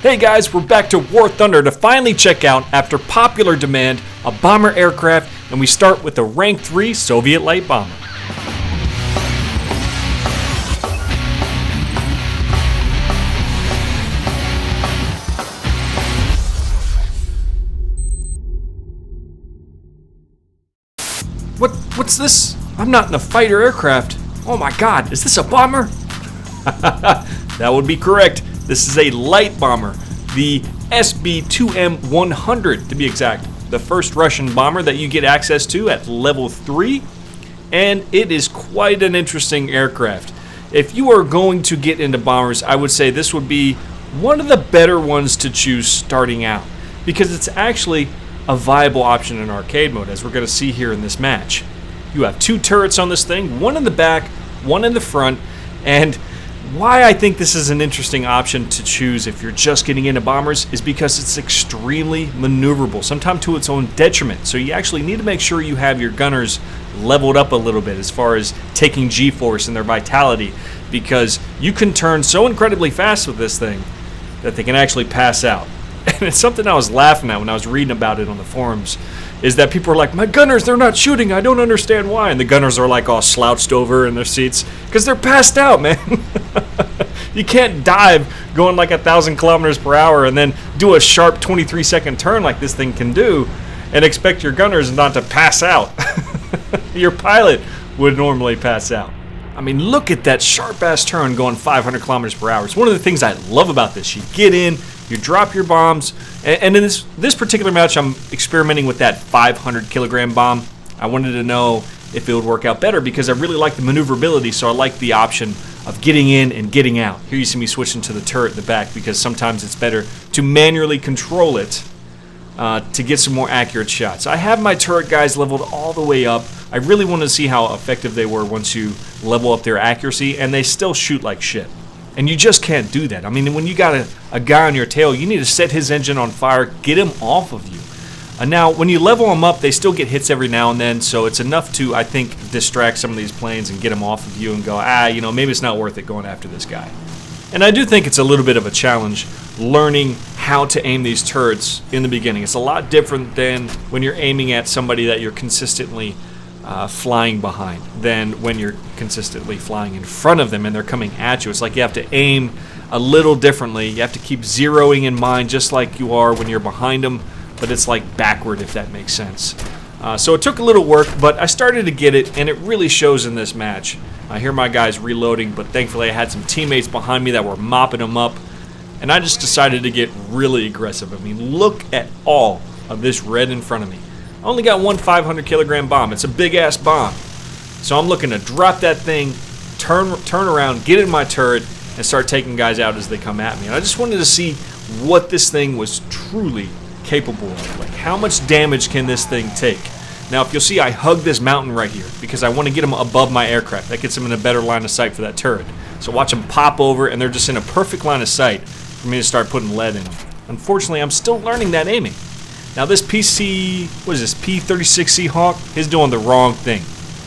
Hey guys, we're back to War Thunder to finally check out, after popular demand, a bomber aircraft, and we start with the Rank 3 Soviet light bomber. What's this? I'm not in a fighter aircraft. Oh my god, is this a bomber? That would be correct. This is a light bomber, the SB-2M-100 to be exact. The first Russian bomber that you get access to at level 3, and it is quite an interesting aircraft. If you are going to get into bombers, I would say this would be one of the better ones to choose starting out, because it's actually a viable option in arcade mode, as we're going to see here in this match. You have two turrets on this thing, one in the back, one in the front, and why I think this is an interesting option to choose if you're just getting into bombers is because it's extremely maneuverable, sometimes to its own detriment. So you actually need to make sure you have your gunners leveled up a little bit as far as taking G-force and their vitality, because you can turn so incredibly fast with this thing that they can actually pass out. And it's something I was laughing at when I was reading about it on the forums, is that people are like, my gunners, they're not shooting, I don't understand why. And the gunners are like all slouched over in their seats because they're passed out, man. You can't dive going like 1,000 kilometers per hour and then do a sharp 23-second turn like this thing can do and expect your gunners not to pass out. Your pilot would normally pass out. I mean, look at that sharp-ass turn going 500 kilometers per hour. It's one of the things I love about this. You get in, you drop your bombs, and in this particular match, I'm experimenting with that 500 kilogram bomb. I wanted to know if it would work out better because I really like the maneuverability, so I like the option of getting in and getting out. Here you see me switching to the turret in the back because sometimes it's better to manually control it to get some more accurate shots. I have my turret guys leveled all the way up. I really want to see how effective they were once you level up their accuracy, and they still shoot like shit. And you just can't do that. I mean, when you got a guy on your tail, you need to set his engine on fire, get him off of you. Now, when you level them up, they still get hits every now and then, so it's enough to, I think, distract some of these planes and get them off of you and go, maybe it's not worth it going after this guy. And I do think it's a little bit of a challenge learning how to aim these turrets in the beginning. It's a lot different than when you're aiming at somebody that you're consistently flying behind than when you're consistently flying in front of them and they're coming at you. It's like you have to aim a little differently. You have to keep zeroing in mind just like you are when you're behind them, but it's like backward, if that makes sense. So it took a little work, but I started to get it, and it really shows in this match. I hear my guys reloading, but thankfully I had some teammates behind me that were mopping them up, and I just decided to get really aggressive. I mean, look at all of this red in front of me. I only got one 500 kilogram bomb. It's a big ass bomb. So I'm looking to drop that thing, turn around, get in my turret, and start taking guys out as they come at me. And I just wanted to see what this thing was truly capable of. Like, how much damage can this thing take? Now, if you'll see, I hug this mountain right here because I want to get them above my aircraft. That gets them in a better line of sight for that turret. So watch them pop over, and they're just in a perfect line of sight for me to start putting lead in them. Unfortunately, I'm still learning that aiming. Now this P-36C Hawk is doing the wrong thing.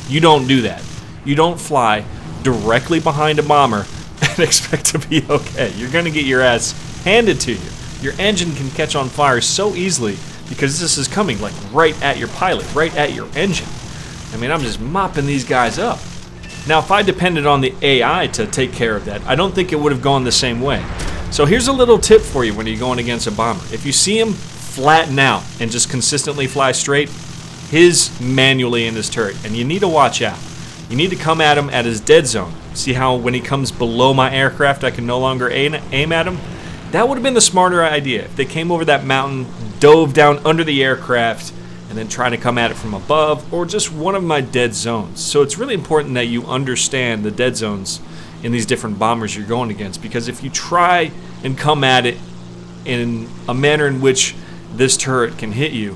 You don't do that. You don't fly directly behind a bomber and expect to be okay. You're going to get your ass handed to you. Your engine can catch on fire so easily because this is coming like right at your pilot, right at your engine. I mean, I'm just mopping these guys up. Now, if I depended on the AI to take care of that, I don't think it would have gone the same way. So here's a little tip for you when you're going against a bomber. If you see him flatten out and just consistently fly straight, he's manually in his turret, and you need to watch out. You need to come at him at his dead zone. See how when he comes below my aircraft I can no longer aim at him? That would have been the smarter idea. If they came over that mountain, dove down under the aircraft, and then try to come at it from above, or just one of my dead zones. So it's really important that you understand the dead zones in these different bombers you're going against, because if you try and come at it in a manner in which this turret can hit you,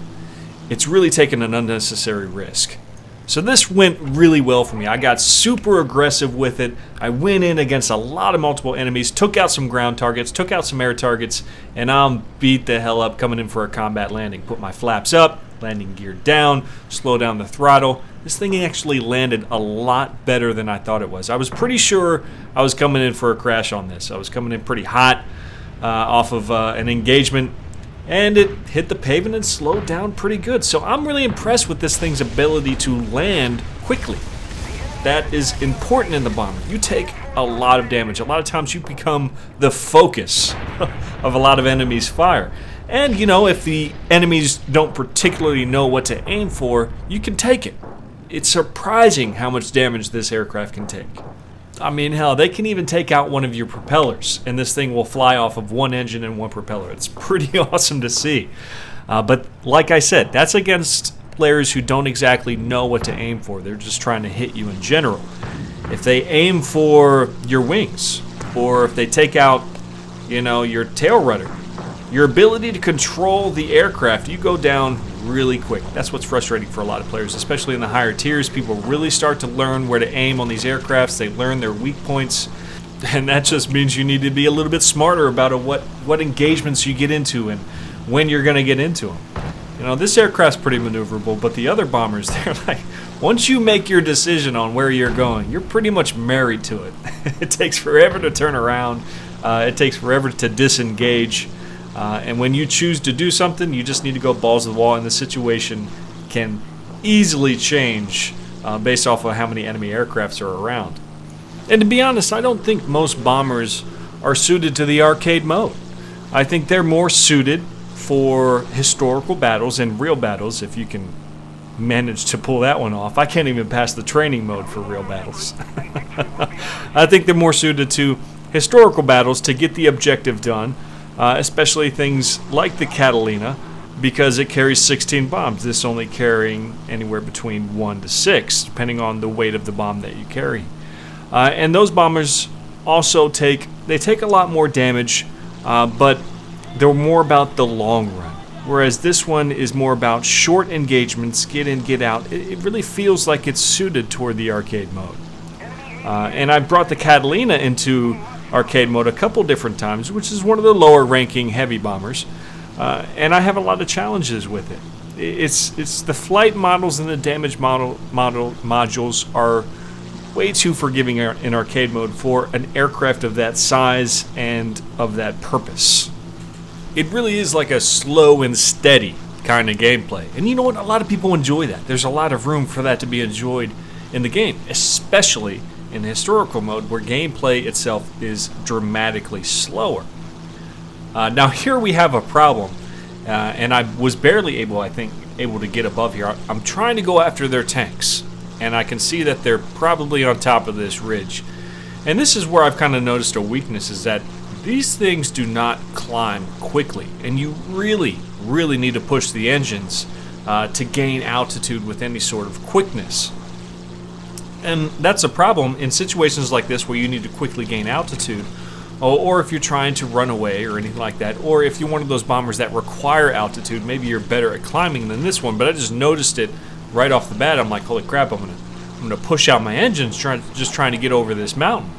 it's really taking an unnecessary risk. So this went really well for me. I got super aggressive with it. I went in against a lot of multiple enemies, took out some ground targets, took out some air targets, and I'm beat the hell up coming in for a combat landing. Put my flaps up, landing gear down, slow down the throttle. This thing actually landed a lot better than I thought it was. I was pretty sure I was coming in for a crash on this. I was coming in pretty hot. off of an engagement, and it hit the pavement and slowed down pretty good. So I'm really impressed with this thing's ability to land quickly. That is important in the bomber. You take a lot of damage. A lot of times you become the focus of a lot of enemies' fire. And, you know, if the enemies don't particularly know what to aim for, you can take it. It's surprising how much damage this aircraft can take. I mean, hell, they can even take out one of your propellers, and this thing will fly off of one engine and one propeller. It's pretty awesome to see. But like I said, that's against players who don't exactly know what to aim for. They're just trying to hit you in general. If they aim for your wings, or if they take out, you know, your tail rudder, your ability to control the aircraft, you go down really quick. That's what's frustrating for a lot of players, especially in the higher tiers. People really start to learn where to aim on these aircrafts. They learn their weak points, and that just means you need to be a little bit smarter about what engagements you get into and when you're going to get into them. You know, this aircraft's pretty maneuverable, but the other bombers, they're like, once you make your decision on where you're going, you're pretty much married to it. It takes forever to turn around. It takes forever to disengage. And when you choose to do something, you just need to go balls to the wall, and the situation can easily change based off of how many enemy aircrafts are around. And to be honest, I don't think most bombers are suited to the arcade mode. I think they're more suited for historical battles and real battles, if you can manage to pull that one off. I can't even pass the training mode for real battles. I think they're more suited to historical battles to get the objective done. Especially things like the Catalina, because it carries 16 bombs, this only carrying anywhere between 1 to 6, depending on the weight of the bomb that you carry. And those bombers also take a lot more damage, but they're more about the long run. Whereas this one is more about short engagements, get in, get out. It really feels like it's suited toward the arcade mode. And I brought the Catalina into arcade mode a couple different times, which is one of the lower ranking heavy bombers, and I have a lot of challenges with it. It's the flight models and the damage modules are way too forgiving in arcade mode for an aircraft of that size and of that purpose. It really is like a slow and steady kind of gameplay, and you know what, a lot of people enjoy that. There's a lot of room for that to be enjoyed in the game, especially in historical mode, where gameplay itself is dramatically slower. Now here we have a problem, and I was barely able to get above here. I'm trying to go after their tanks, and I can see that they're probably on top of this ridge. And this is where I've kind of noticed a weakness, is that these things do not climb quickly, and you really need to push the engines to gain altitude with any sort of quickness. And that's a problem in situations like this where you need to quickly gain altitude, or if you're trying to run away or anything like that, or if you're one of those bombers that require altitude, maybe you're better at climbing than this one. But I just noticed it right off the bat. I'm like, holy crap, I'm gonna push out my engines trying to get over this mountain.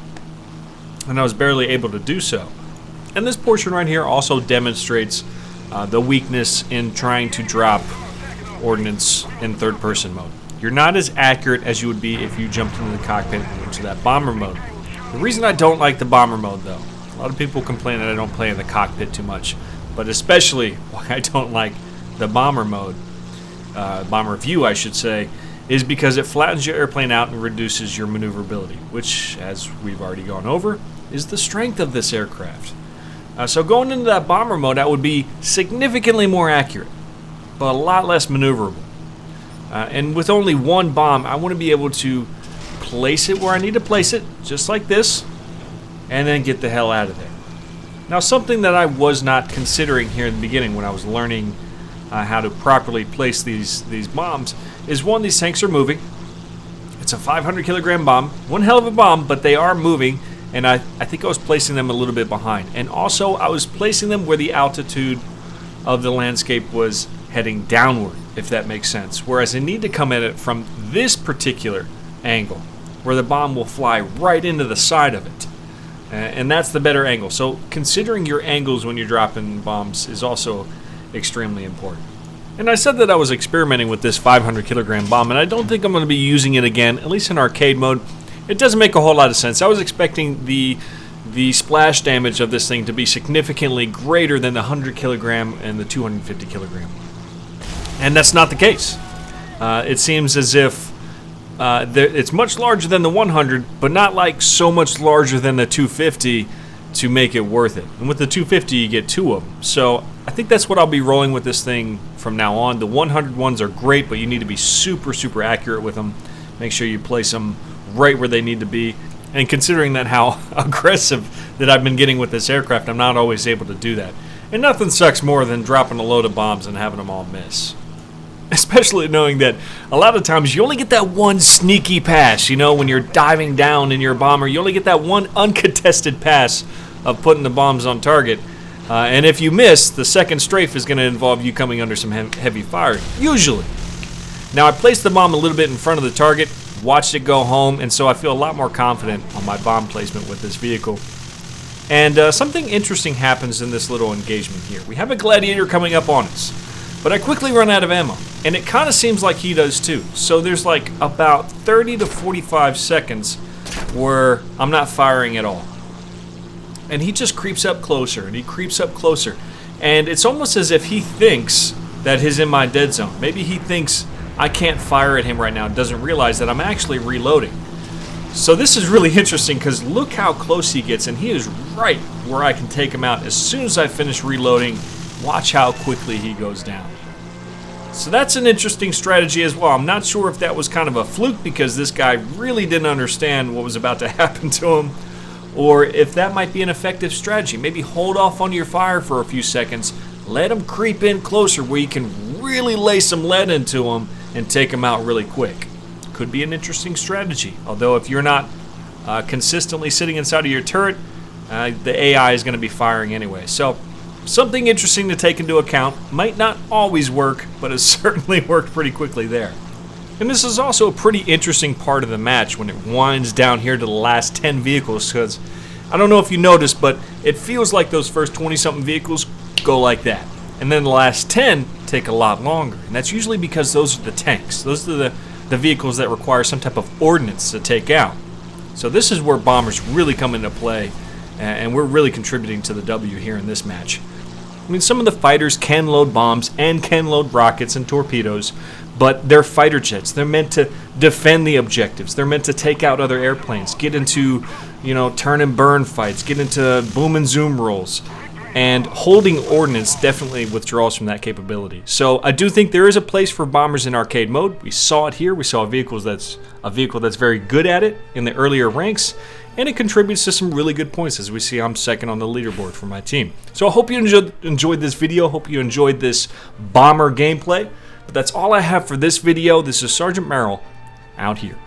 And I was barely able to do so. And this portion right here also demonstrates the weakness in trying to drop ordnance in third-person mode. You're not as accurate as you would be if you jumped into the cockpit and into that bomber mode. The reason I don't like the bomber mode, though, a lot of people complain that I don't play in the cockpit too much, but especially why I don't like the bomber mode, bomber view I should say, is because it flattens your airplane out and reduces your maneuverability, which, as we've already gone over, is the strength of this aircraft. So going into that bomber mode, that would be significantly more accurate, but a lot less maneuverable. And with only one bomb, I want to be able to place it where I need to place it, just like this, and then get the hell out of there. Now, something that I was not considering here in the beginning when I was learning how to properly place these bombs is, one, these tanks are moving. It's a 500 kilogram bomb, one hell of a bomb, but they are moving, and I think I was placing them a little bit behind. And also, I was placing them where the altitude of the landscape was heading downward, if that makes sense. Whereas I need to come at it from this particular angle, where the bomb will fly right into the side of it. And that's the better angle. So considering your angles when you're dropping bombs is also extremely important. And I said that I was experimenting with this 500 kilogram bomb, and I don't think I'm going to be using it again, at least in arcade mode. It doesn't make a whole lot of sense. I was expecting the the splash damage of this thing to be significantly greater than the 100 kilogram and the 250 kilogram. And that's not the case. It seems as if it's much larger than the 100, but not like so much larger than the 250 to make it worth it. And with the 250, you get 2 of them. So I think that's what I'll be rolling with this thing from now on. The 100 ones are great, but you need to be super, super accurate with them. Make sure you place them right where they need to be. And considering that how aggressive that I've been getting with this aircraft, I'm not always able to do that. And nothing sucks more than dropping a load of bombs and having them all miss. Especially knowing that a lot of times you only get that one sneaky pass. You know, when you're diving down in your bomber, you only get that one uncontested pass of putting the bombs on target. And if you miss, the second strafe is going to involve you coming under some heavy fire, usually. Now, I placed the bomb a little bit in front of the target, watched it go home, and so I feel a lot more confident on my bomb placement with this vehicle. And something interesting happens in this little engagement here. We have a gladiator coming up on us, but I quickly run out of ammo, and it kind of seems like he does too. So there's like about 30 to 45 seconds where I'm not firing at all. And he just creeps up closer, and he creeps up closer. And it's almost as if he thinks that he's in my dead zone. Maybe he thinks I can't fire at him right now and doesn't realize that I'm actually reloading. So this is really interesting because look how close he gets, and he is right where I can take him out. As soon as I finish reloading, watch how quickly he goes down. So that's an interesting strategy as well. I'm not sure if that was kind of a fluke because this guy really didn't understand what was about to happen to him, or if that might be an effective strategy. Maybe hold off on your fire for a few seconds, let him creep in closer where you can really lay some lead into him and take him out really quick. Could be an interesting strategy. Although if you're not consistently sitting inside of your turret, the AI is going to be firing anyway. So something interesting to take into account. Might not always work, but has certainly worked pretty quickly there. And this is also a pretty interesting part of the match when it winds down here to the last 10 vehicles, because I don't know if you noticed, but it feels like those first 20-something vehicles go like that. And then the last 10 take a lot longer. And that's usually because those are the tanks. Those are the vehicles that require some type of ordnance to take out. So this is where bombers really come into play, and we're really contributing to the W here in this match. I mean, some of the fighters can load bombs and can load rockets and torpedoes, but they're fighter jets. They're meant to defend the objectives. They're meant to take out other airplanes, get into, turn and burn fights, get into boom and zoom rolls. And holding ordnance definitely withdraws from that capability. So I do think there is a place for bombers in arcade mode. We saw it here. We saw a vehicle that's very good at it in the earlier ranks, and it contributes to some really good points. As we see, I'm second on the leaderboard for my team. So I hope you enjoyed this video. Hope you enjoyed this bomber gameplay. But that's all I have for this video. This is Sergeant Merrill out here.